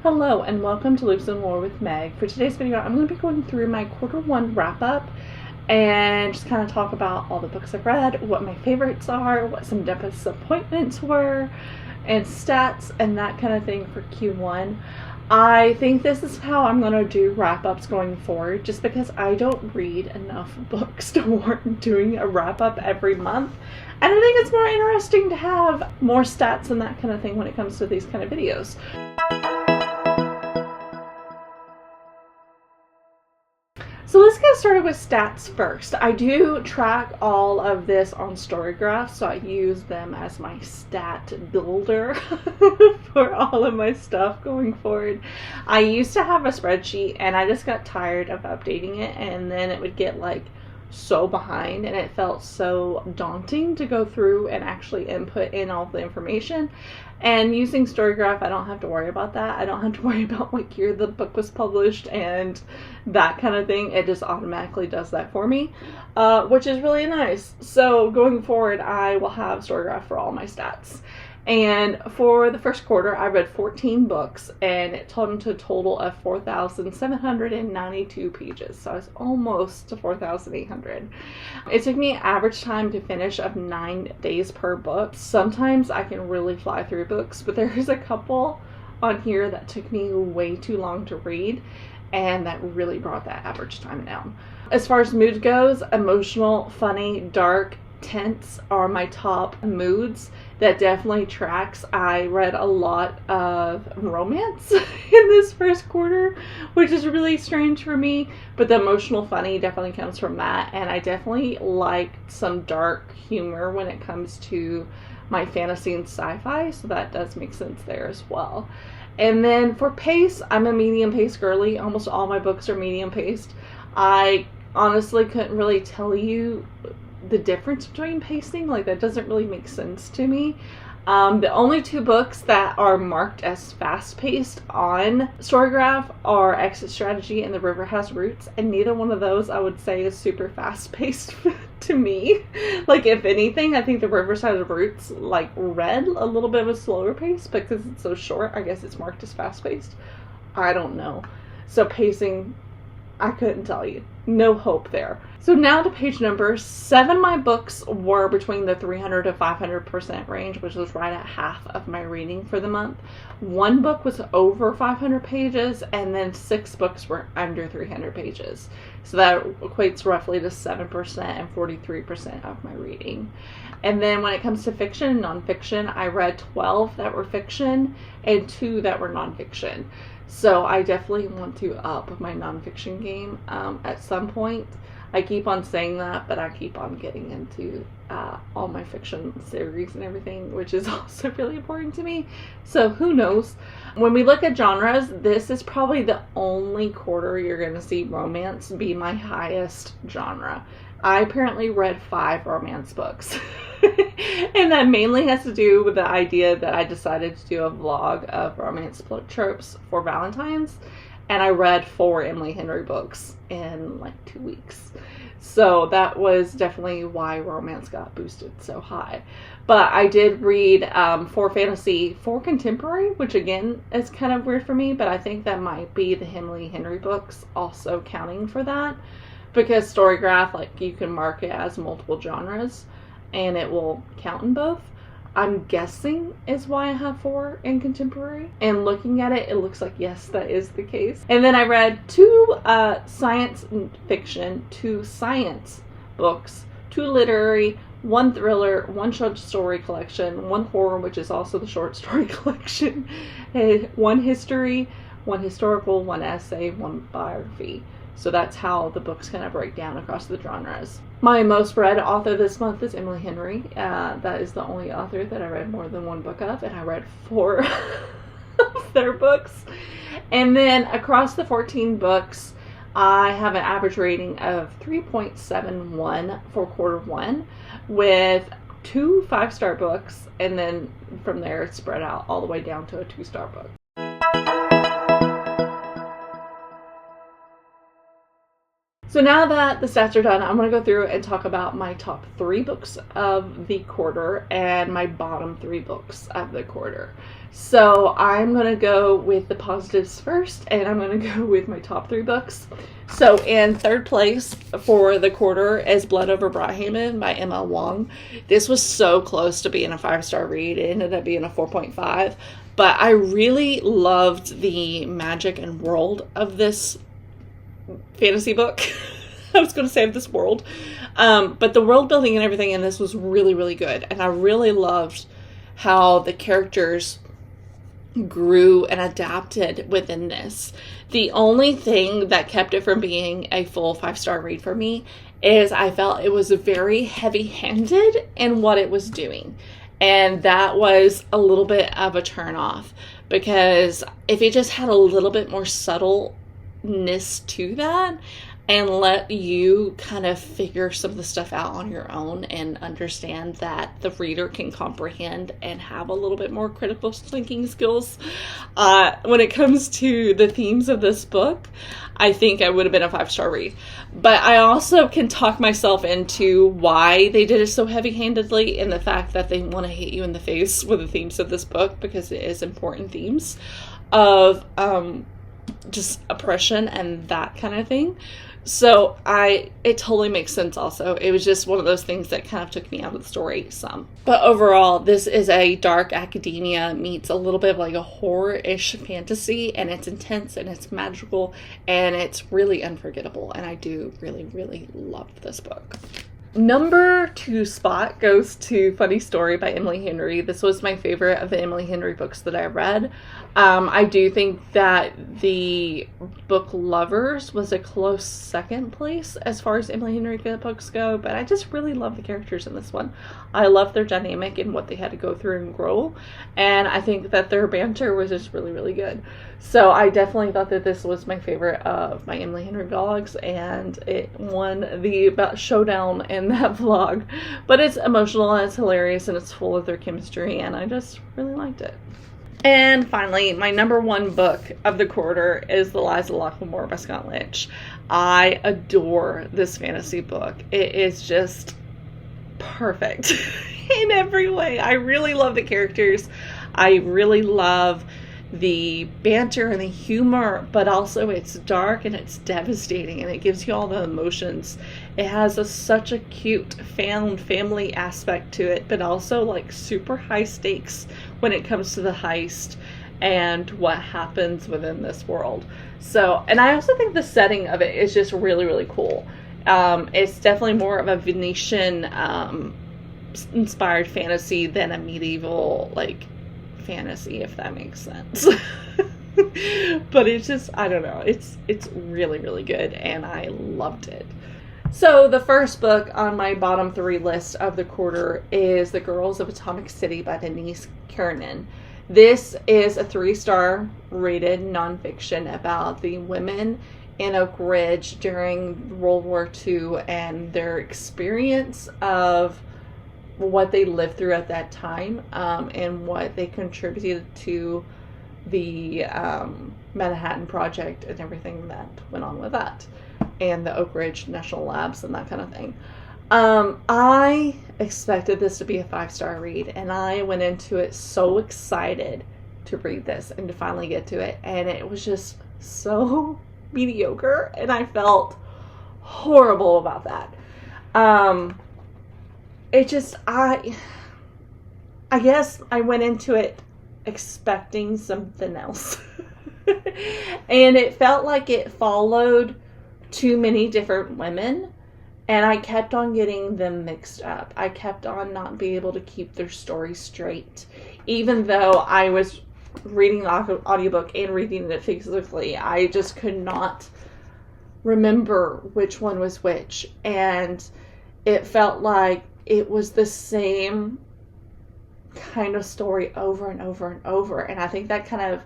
Hello and welcome to Loops and Lore with Meg. For today's video, I'm going to be going through my Q1 wrap-up and just kind of talk about all the books I've read, what my favorites are, what some disappointments were, and stats and that kind of thing for Q1. I think this is how I'm going to do wrap-ups going forward, just because I don't read enough books to warrant doing a wrap-up every month. And I think it's more interesting to have more stats and that kind of thing when it comes to these kind of videos. So let's get started with stats first. I do track all of this on Storygraph, so I use them as my stat builder for all of my stuff going forward. I used to have a spreadsheet and I just got tired of updating it, and then it would get like so behind and it felt so daunting to go through and actually input in all the information. And using Storygraph, I don't have to worry about that. I don't have to worry about what year the book was published and that kind of thing. It just automatically does that for me, which is really nice. So going forward, I will have Storygraph for all my stats. And for the first quarter, I read 14 books, and it turned to a total of 4,792 pages. So I was almost to 4,800. It took me average time to finish of 9 days per book. Sometimes I can really fly through books, but there's a couple on here that took me way too long to read, and that really brought that average time down. As far as mood goes, emotional, funny, dark, tense are my top moods. That definitely tracks. I read a lot of romance in this first quarter, which is really strange for me, but the emotional funny definitely comes from that, and I definitely like some dark humor when it comes to my fantasy and sci-fi, so that does make sense there as well. And then for pace, I'm a medium pace girly. Almost all my books are medium paced. I honestly couldn't really tell you the difference between pacing. Like, that doesn't really make sense to me. The only two books that are marked as fast-paced on Storygraph are Exit Strategy and The River Has Roots, and neither one of those I would say is super fast-paced to me. Like, if anything, I think The River Has Roots like read a little bit of a slower pace, because it's so short. I guess it's marked as fast-paced. I don't know. So pacing, I couldn't tell you. No hope there. So now to page numbers. 7 of my books were between the 300 to 500% range, which was right at half of my reading for the month. 1 book was over 500 pages, and then 6 books were under 300 pages. So that equates roughly to 7% and 43% of my reading. And then when it comes to fiction and nonfiction, I read 12 that were fiction and 2 that were nonfiction. So I definitely want to up my nonfiction game at some point. I keep on saying that, but I keep on getting into all my fiction series and everything, which is also really important to me. So who knows? When we look at genres, this is probably the only quarter you're going to see romance be my highest genre. I apparently read 5 romance books. And that mainly has to do with the idea that I decided to do a vlog of romance book tropes for Valentine's. And I read 4 Emily Henry books in like 2 weeks. So that was definitely why romance got boosted so high. But I did read 4 fantasy, 4 contemporary, which again is kind of weird for me, but I think that might be the Emily Henry books also counting for that. Because Storygraph, like, you can mark it as multiple genres and it will count in both. I'm guessing is why I have 4 in contemporary. And looking at it, it looks like, yes, that is the case. And then I read 2 science fiction, 2 science books, 2 literary, 1 thriller, 1 short story collection, 1 horror, which is also the short story collection, 1 history, 1 historical, 1 essay, 1 biography. So that's how the books kind of break down across the genres. My most read author this month is Emily Henry. That is the only author that I read more than 1 book of, and I read 4 of their books. And then across the 14 books, I have an average rating of 3.71 for Q1, with 2 5-star books, and then from there it's spread out all the way down to a 2-star book. So now that the stats are done, I'm going to go through and talk about my top 3 books of the quarter and my bottom 3 books of the quarter. So I'm going to go with the positives first, and I'm going to go with my top 3 books. So in third place for the quarter is Blood Over Brockhaven by Emma Wong. This was so close to being a 5-star read. It ended up being a 4.5. But I really loved the magic and world of this fantasy book. I was going to say of this world. But the world building and everything in this was really, really good. And I really loved how the characters grew and adapted within this. The only thing that kept it from being a full 5-star read for me is I felt it was very heavy-handed in what it was doing. And that was a little bit of a turn off, because if it just had a little bit more subtleness to that and let you kind of figure some of the stuff out on your own and understand that the reader can comprehend and have a little bit more critical thinking skills when it comes to the themes of this book, I think I would have been a 5-star read. But I also can talk myself into why they did it so heavy-handedly, and the fact that they want to hit you in the face with the themes of this book, because it is important themes of just oppression and that kind of thing. So it totally makes sense also. It was just one of those things that kind of took me out of the story some. But overall, this is a dark academia meets a little bit of like a horror-ish fantasy, and it's intense and it's magical and it's really unforgettable. And I do really, really love this book. Number 2 spot goes to Funny Story by Emily Henry. This was my favorite of the Emily Henry books that I read. I do think that The Book Lovers was a close second place as far as Emily Henry books go, but I just really love the characters in this one. I love their dynamic and what they had to go through and grow, and I think that their banter was just really, really good. So I definitely thought that this was my favorite of my Emily Henry vlogs, and it won the showdown in that vlog. But it's emotional and it's hilarious and it's full of their chemistry, and I just really liked it. And finally, my number 1 book of the quarter is The Lies of Locke Lamore by Scott Lynch. I adore this fantasy book. It is just perfect in every way. I really love the characters. I really love the banter and the humor, but also it's dark and it's devastating and it gives you all the emotions. It has such a cute found family aspect to it, but also like super high stakes when it comes to the heist and what happens within this world. So, and I also think the setting of it is just really, really cool. It's definitely more of a Venetian inspired fantasy than a medieval like fantasy, if that makes sense. But it's just, I don't know, it's really, really good, and I loved it. So the first book on my bottom 3 list of the quarter is The Girls of Atomic City by Denise Kiernan. This is a 3-star rated nonfiction about the women in Oak Ridge during World War II and their experience of what they lived through at that time, and what they contributed to the Manhattan Project and everything that went on with that, and the Oak Ridge National Labs and that kind of thing. I expected this to be a 5-star read, and I went into it so excited to read this and to finally get to it, and it was just so mediocre, and I felt horrible about that. It just, I guess I went into it expecting something else. And it felt like it followed too many different women, and I kept on getting them mixed up. I kept on not being able to keep their story straight. Even though I was reading the audiobook and reading it physically, I just could not remember which one was which. And it felt like it was the same kind of story over and over and over. And I think that kind of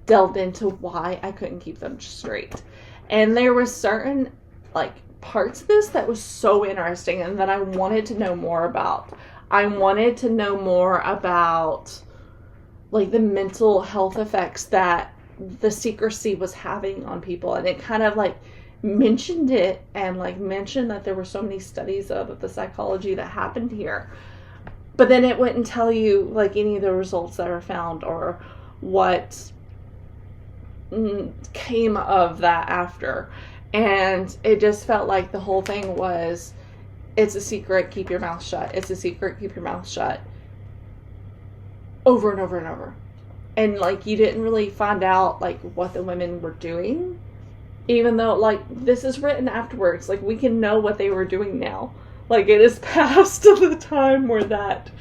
delved into why I couldn't keep them straight. And there was certain like parts of this that was so interesting and that I wanted to know more about. I wanted to know more about like the mental health effects that the secrecy was having on people. And it kind of like mentioned it and like mentioned that there were so many studies of the psychology that happened here. But then it wouldn't tell you like any of the results that are found or what came of that after. And it just felt like the whole thing was, it's a secret, keep your mouth shut. It's a secret, keep your mouth shut. Over and over and over. And like, you didn't really find out like what the women were doing. Even though like, this is written afterwards. Like, we can know what they were doing now. Like, it is past the time where that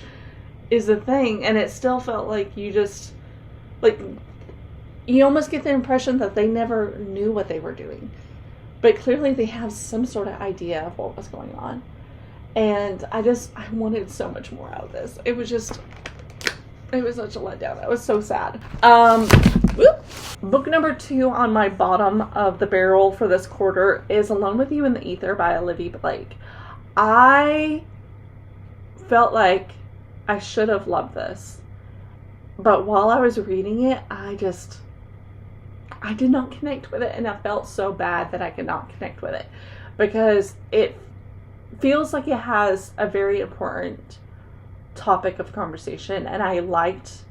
is a thing. And it still felt like you just, like, you almost get the impression that they never knew what they were doing. But clearly they have some sort of idea of what was going on. And I wanted so much more out of this. It was such a letdown. I was so sad. Book number 2 on my bottom of the barrel for this quarter is Alone with You in the Ether by Olivia Blake. I felt like I should have loved this. But while I was reading it, I did not connect with it, and I felt so bad that I could not connect with it, because it feels like it has a very important topic of conversation, and I liked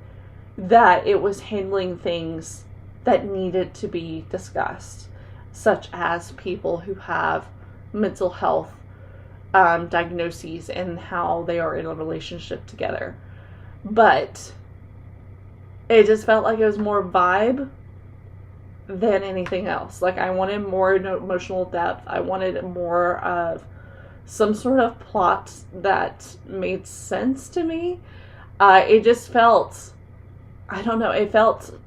that it was handling things that needed to be discussed, such as people who have mental health diagnoses and how they are in a relationship together. But it just felt like it was more vibe than anything else. Like, I wanted more emotional depth. I wanted more of some sort of plot that made sense to me. It just felt, I don't know, it felt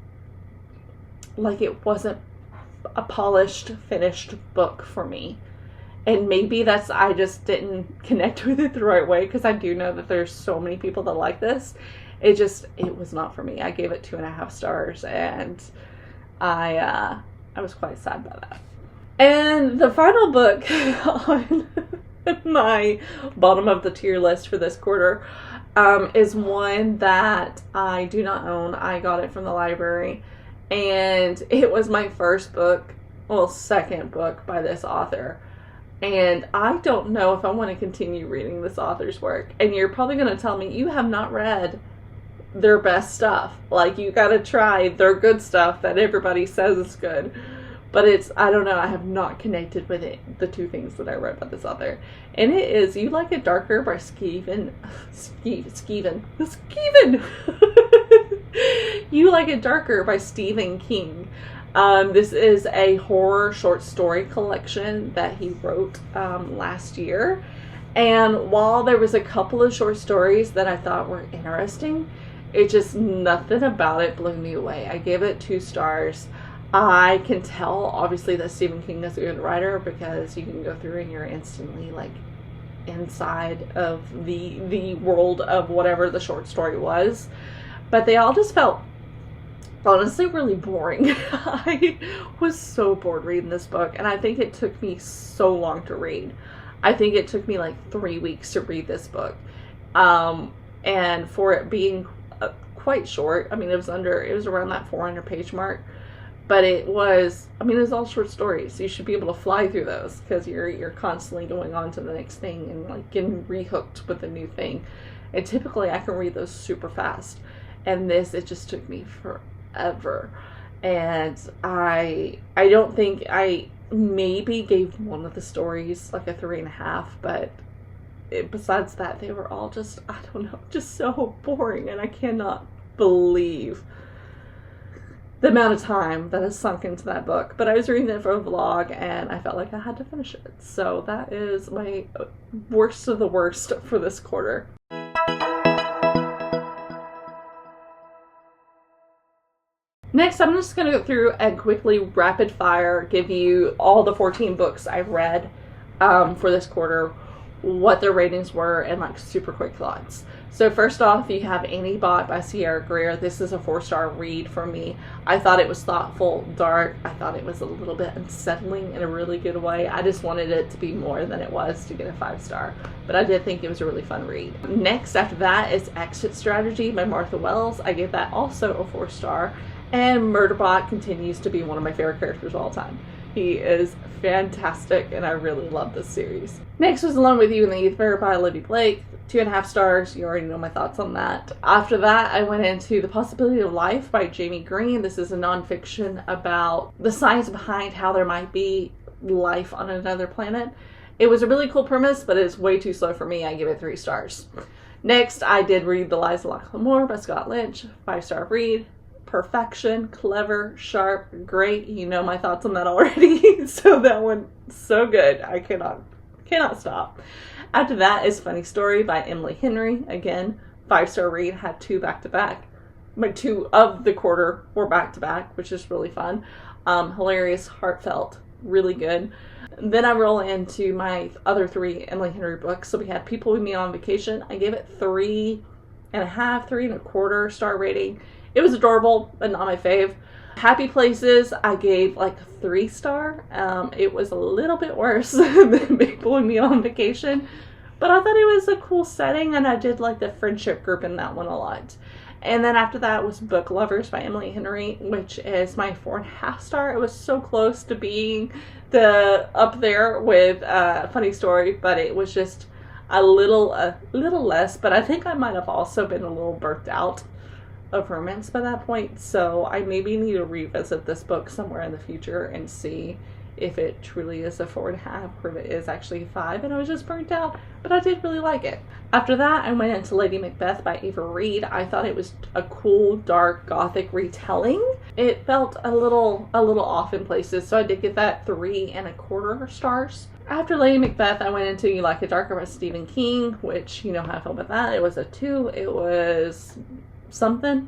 like it wasn't a polished, finished book for me. And maybe I just didn't connect with it the right way, because I do know that there's so many people that like this. It was not for me. I gave it 2.5 stars, and I was quite sad by that. And the final book on my bottom of the tier list for this quarter is one that I do not own. I got it from the library, and it was my second book by this author. And I don't know if I want to continue reading this author's work. And you're probably going to tell me, you have not read their best stuff. Like, you got to try their good stuff that everybody says is good. But I don't know, I have not connected with it, the 2 things that I read by this author. And it is You Like It Darker by Skeeven. You Like It Darker by Stephen King. This is a horror short story collection that he wrote last year. And while there was a couple of short stories that I thought were interesting, nothing about it blew me away. I gave it 2 stars. I can tell, obviously, that Stephen King is a good writer, because you can go through and you're instantly, like, inside of the world of whatever the short story was. But they all just felt, honestly, really boring. I was so bored reading this book, and I think it took me so long to read. I think it took me like 3 weeks to read this book. And for it being quite short, I mean, it was around that 400 page mark. But it was all short stories. So you should be able to fly through those, because you're constantly going on to the next thing and like getting rehooked with a new thing. And typically I can read those super fast. And it just took me forever. And I don't think I maybe gave one of the stories like a 3.5, but besides that, they were all just, I don't know, just so boring. And I cannot believe the amount of time that has sunk into that book. But I was reading it for a vlog, and I felt like I had to finish it. So that is my worst of the worst for this quarter. Next, I'm just going to go through and quickly rapid fire give you all the 14 books I've read for this quarter, what their ratings were, and like super quick thoughts. So first off, you have Annie Bot by Sierra Greer. This is a 4-star read for me. I thought it was thoughtful, dark. I thought it was a little bit unsettling in a really good way. I just wanted it to be more than it was to get a 5-star. But I did think it was a really fun read. Next after that is Exit Strategy by Martha Wells. I gave that also a 4-star. And Murderbot continues to be one of my favorite characters of all time. He is fantastic, and I really love this series. Next was Alone with You in the Ether by Olivia Blake. 2.5 stars. You already know my thoughts on that. After that, I went into The Possibility of Life by Jamie Green. This is a nonfiction about the science behind how there might be life on another planet. It was a really cool premise, but it's way too slow for me. I give it 3 stars. Next, I did read The Lies of Lachlan Moore by Scott Lynch. 5-star read. Perfection, clever, sharp, great. You know my thoughts on that already. So that one, so good. I cannot stop. After that is Funny Story by Emily Henry. Again, 5-star read. Had 2 back-to-back. My 2 of the quarter were back-to-back, which is really fun. Hilarious, heartfelt, really good. Then I roll into my other 3 Emily Henry books. So we had People With Me on Vacation. I gave it 3.5, 3.25 star rating. It was adorable, but not my fave. Happy Places, I gave like 3 star. It was a little bit worse than People With Me on Vacation, but I thought it was a cool setting, and I did like the friendship group in that one a lot. And then after that was Book Lovers by Emily Henry, which is my 4.5 star. It was so close to being up there with Funny Story, but it was just a little less. But I think I might have also been a little burnt out of romance by that point, so I maybe need to revisit this book somewhere in the future and see if it truly is a 4.5 or if it is actually 5 and I was just burnt out, but I did really like it. After that, I went into Lady Macbeth by Ava Reid. I thought it was a cool, dark, gothic retelling. It felt a little off in places, so I did give that 3.25 stars. After Lady Macbeth, I went into You Like It Darker by Stephen King, which you know how I feel about that. It was a 2. It was something.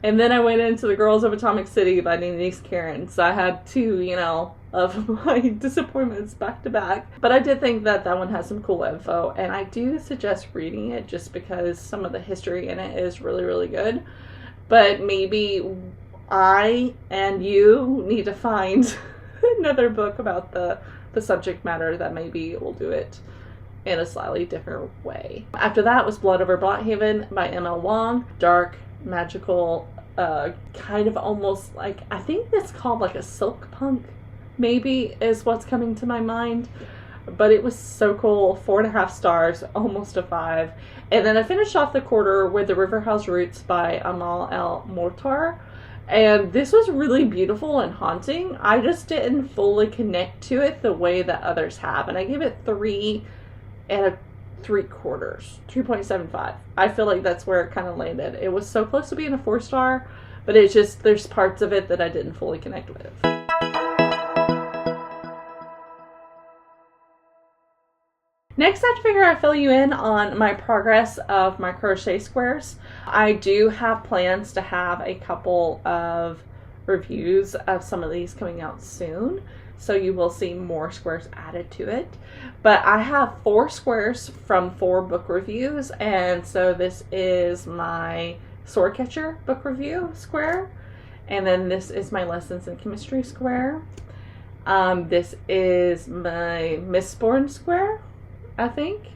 And then I went into The Girls of Atomic City by Denise Karen. So I had 2, of my disappointments back to back. But I did think that that one has some cool info, and I do suggest reading it just because some of the history in it is really, really good. But maybe I and you need to find another book about the subject matter that maybe will do it in a slightly different way. After that was Blood Over Bloodhaven by M.L. Wong. Dark, magical, kind of almost like, I think it's called like a silk punk, maybe, is what's coming to my mind. But it was so cool. 4.5 stars, almost a 5. And then I finished off the quarter with The River House Roots by Amal El Mortar. And this was really beautiful and haunting. I just didn't fully connect to it the way that others have. And I gave it 3.75, 3.75. I feel like that's where it kind of landed. It was so close to being a 4-star, but it's just, there's parts of it that I didn't fully connect with. Next, I have to figure out, fill you in on my progress of my crochet squares. I do have plans to have a couple of reviews of some of these coming out soon, so you will see more squares added to it. But I have 4 squares from 4 book reviews, and so this is my Sword Catcher book review square, and then this is my Lessons in Chemistry square. This is my Mistborn square. I think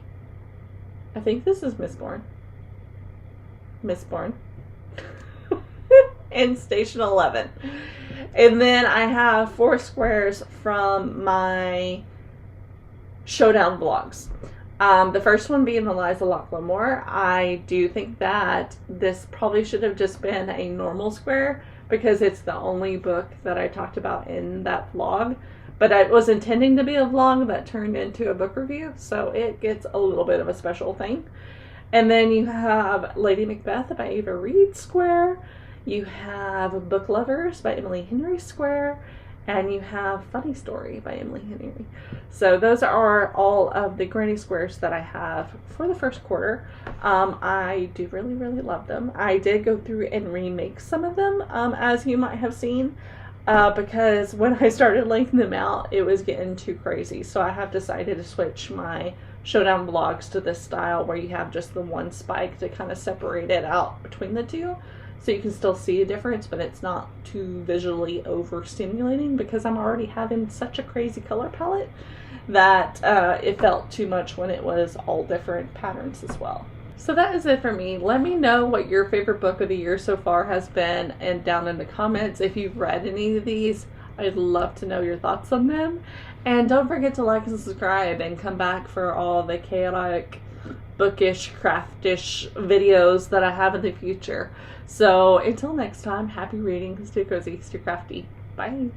this is Mistborn. In Station 11. And then I have 4 squares from my Showdown blogs. The first one being Eliza Lachlan Moore. I do think that this probably should have just been a normal square because it's the only book that I talked about in that vlog. But I was intending to be a vlog that turned into a book review, so it gets a little bit of a special thing. And then you have Lady Macbeth by Ava Reid square. You have Book Lovers by Emily Henry square. And you have Funny Story by Emily Henry. So those are all of the granny squares that I have for the first quarter. I do really, really love them. I did go through and remake some of them, as you might have seen. Because when I started laying them out, it was getting too crazy. So I have decided to switch my Showdown blogs to this style where you have just the one spike to kind of separate it out between the two. So you can still see a difference, but it's not too visually overstimulating because I'm already having such a crazy color palette that it felt too much when it was all different patterns as well. So that is it for me. Let me know what your favorite book of the year so far has been, and down in the comments if you've read any of these. I'd love to know your thoughts on them. And don't forget to like and subscribe and come back for all the chaotic, bookish, craftish videos that I have in the future. So until next time, happy reading, stay cozy, stay crafty. Bye.